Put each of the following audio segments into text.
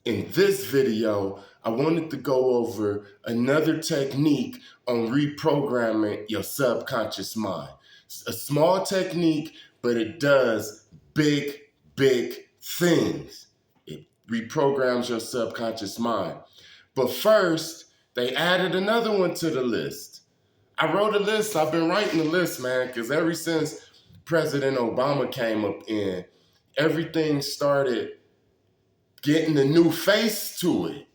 In this video, I wanted to go over another technique on reprogramming your subconscious mind. It's a small technique, but it does big, big things. It reprograms your subconscious mind. But first, they added another one to the list. I wrote a list. I've been writing a list, man, because ever since President Obama came up in, everything started getting a new face to it.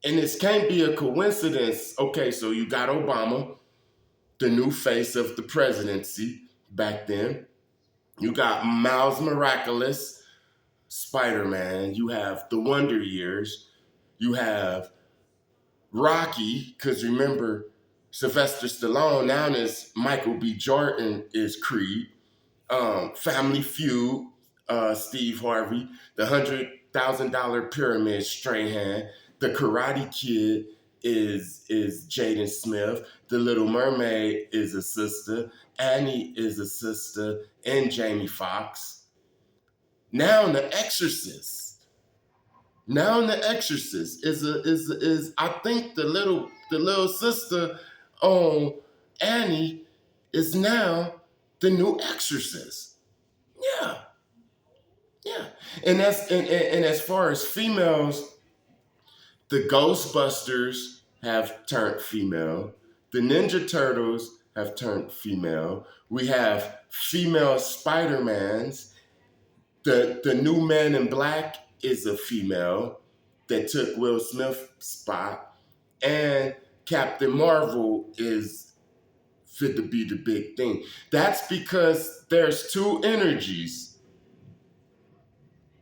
And this can't be a coincidence. Okay, so you got Obama, the new face of the presidency back then. You got Miles Miraculous, Spider-Man. You have the Wonder Years. You have Rocky, because remember, Sylvester Stallone now is Michael B. Jordan is Creed. Family Feud, Steve Harvey, the $100,000 Pyramid Strahan, the Karate Kid is Jaden Smith, the Little Mermaid is a sister, Annie is a sister, and Jamie Foxx. Now in The Exorcist. Now in The Exorcist is I think the little sister on Annie is now the new Exorcist. Yeah. Yeah. And as far as females, the Ghostbusters have turned female. The Ninja Turtles have turned female. We have female Spider-Mans. The new Man in Black is a female that took Will Smith's spot. And Captain Marvel is fit to be the big thing. That's because there's two energies.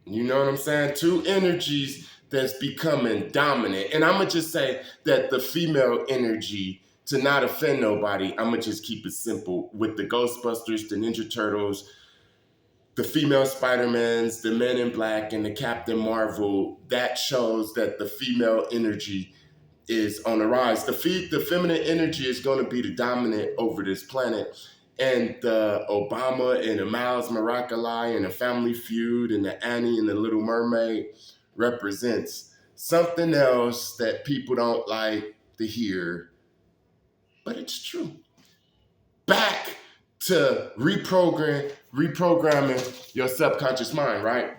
You know what I'm saying? Two energies that's becoming dominant. And I'm going to just say that the female energy, to not offend nobody, I'm going to just keep it simple. With the Ghostbusters, the Ninja Turtles, the female Spider-Mans, the Men in Black, and the Captain Marvel, that shows that the female energy is on the rise. The feminine energy is going to be the dominant over this planet. And the Obama and the Miles Miraculous and the Family Feud and the Annie and the Little Mermaid represents something else that people don't like to hear, but it's true. Back to reprogramming your subconscious mind, right?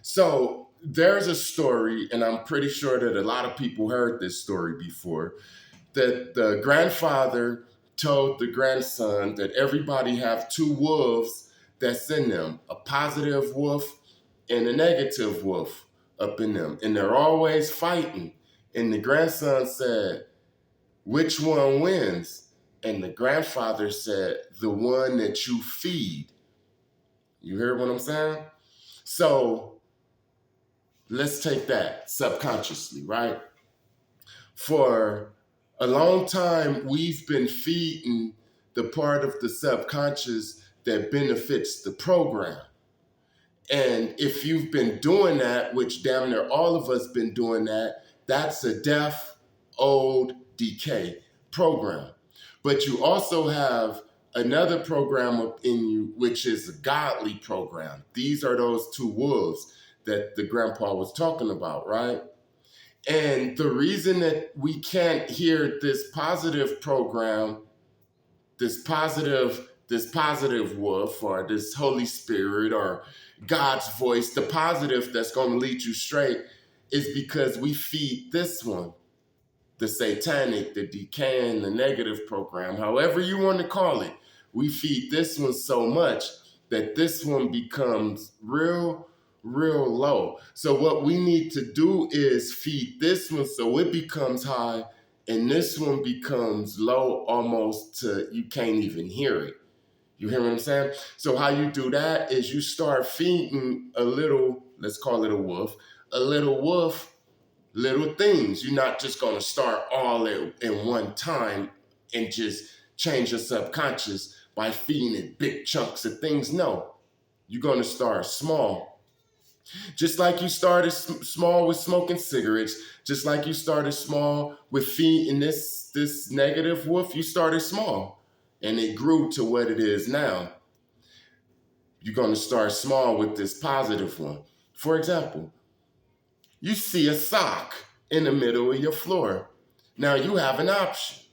So there's a story, and I'm pretty sure that a lot of people heard this story before, that the grandfather told the grandson that everybody have two wolves that's in them, a positive wolf and a negative wolf up in them. And they're always fighting. And the grandson said, which one wins? And the grandfather said, the one that you feed. You hear what I'm saying? So let's take that subconsciously, right? For a long time, we've been feeding the part of the subconscious that benefits the program. And if you've been doing that, which damn near all of us been doing that, that's a deaf, old, decay program. But you also have another program within you, which is a godly program. These are those two wolves that the grandpa was talking about, right? And the reason that we can't hear this positive program, this positive wolf or this Holy Spirit or God's voice, the positive that's going to lead you straight, is because we feed this one, the satanic, the decaying, the negative program, however you want to call it. We feed this one so much that this one becomes real low. So what we need to do is feed this one so it becomes high, and this one becomes low almost to you can't even hear it. You hear what I'm saying? So how you do that is you start feeding a little, let's call it a wolf, little things. You're not just going to start all in one time and just change your subconscious by feeding it big chunks of things. No, you're going to start small. Just like you started small with smoking cigarettes, just like you started small with feeding this negative wolf, you started small and it grew to what it is now. You're going to start small with this positive one. For example, You see a sock in the middle of your floor. Now you have an option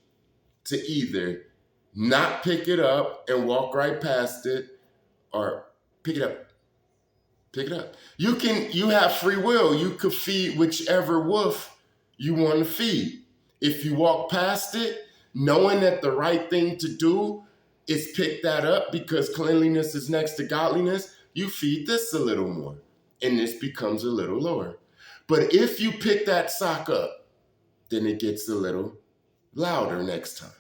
to either not pick it up and walk right past it, or pick it up. Pick it up. You have free will. You could feed whichever wolf you want to feed. If you walk past it, knowing that the right thing to do is pick that up because cleanliness is next to godliness, you feed this a little more. And this becomes a little lower. But if you pick that sock up, then it gets a little louder next time.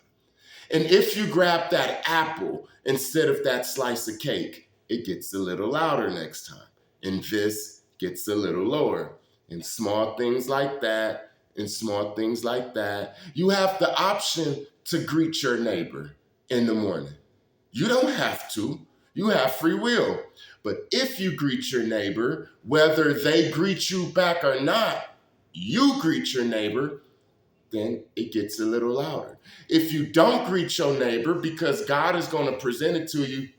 And if you grab that apple instead of that slice of cake, it gets a little louder next time. And this gets a little lower. And small things like that, and small things like that. You have the option to greet your neighbor in the morning. You don't have to. You have free will. But if you greet your neighbor, whether they greet you back or not, you greet your neighbor, then it gets a little louder. If you don't greet your neighbor because God is going to present it to you,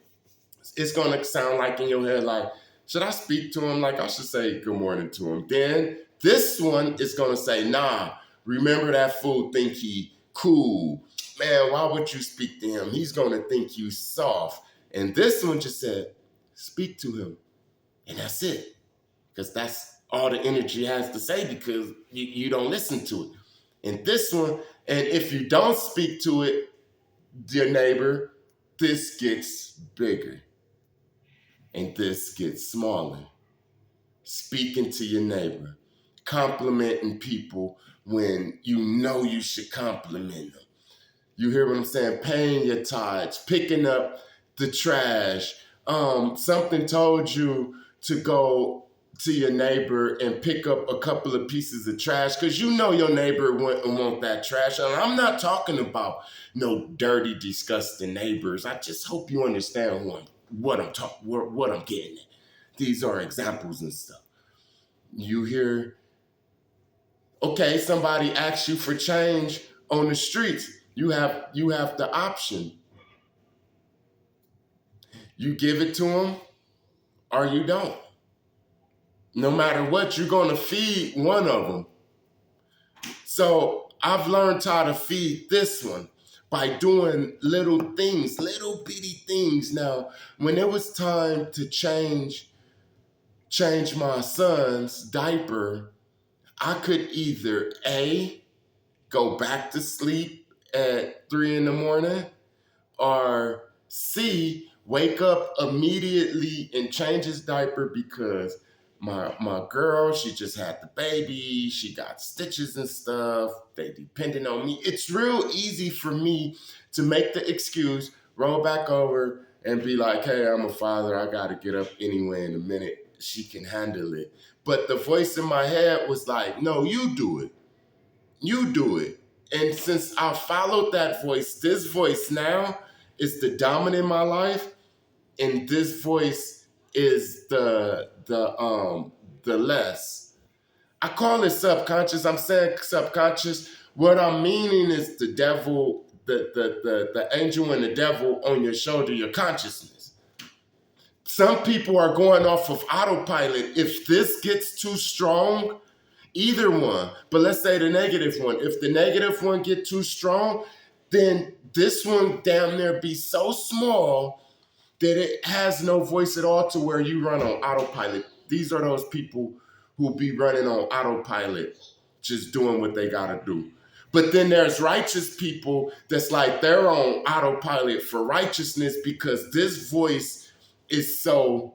it's going to sound like in your head, like, should I speak to him? Like I should say good morning to him. Then this one is going to say, nah, remember that fool think he cool. Man, why would you speak to him? He's going to think you soft. And this one just said, speak to him. And that's it. Because that's all the energy has to say, because you don't listen to it. And this one, and if you don't speak to it, your neighbor, this gets bigger. And this gets smaller. Speaking to your neighbor, complimenting people when you know you should compliment them. You hear what I'm saying? Paying your tithes, picking up the trash. Something told you to go to your neighbor and pick up a couple of pieces of trash because you know your neighbor want that trash. And I'm not talking about no dirty, disgusting neighbors. I just hope you understand what I'm getting at. These are examples and stuff. You hear, okay, somebody asks you for change on the streets. You have the option. You give it to them or you don't. No matter what, you're going to feed one of them. So I've learned how to feed this one by doing little things, little bitty things. Now, when it was time to change my son's diaper, I could either A, go back to sleep at 3 a.m, or C, wake up immediately and change his diaper because my girl, she just had the baby, she got stitches and stuff, they depending on me. It's real easy for me to make the excuse, roll back over and be like, hey, I'm a father, I gotta get up anyway in a minute, she can handle it. But the voice in my head was like, no, you do it. You do it. And since I followed that voice, this voice now is the dominant in my life, and this voice is the less. I call it subconscious. I'm saying subconscious. What I'm meaning is the devil, the angel and the devil on your shoulder, your consciousness. Some people are going off of autopilot. If this gets too strong, either one, but let's say the negative one. If the negative one get too strong, then this one damn near be so small that it has no voice at all to where you run on autopilot. These are those people who be running on autopilot, just doing what they gotta do. But then there's righteous people that's like they're on autopilot for righteousness because this voice is so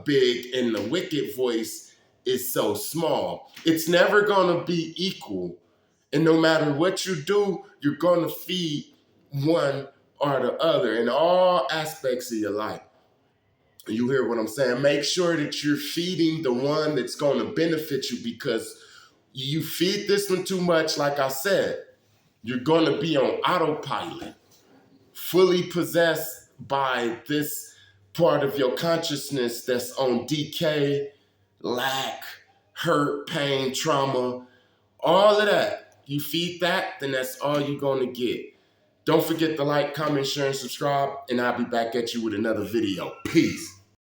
big and the wicked voice is so small. It's never gonna be equal. And no matter what you do, you're gonna feed one or the other in all aspects of your life. You hear what I'm saying? Make sure that you're feeding the one that's going to benefit you, because you feed this one too much, like I said, you're going to be on autopilot, fully possessed by this part of your consciousness that's on decay, lack, hurt, pain, trauma, all of that. You feed that, then that's all you're going to get. Don't forget to like, comment, share, and subscribe, and I'll be back at you with another video. Peace.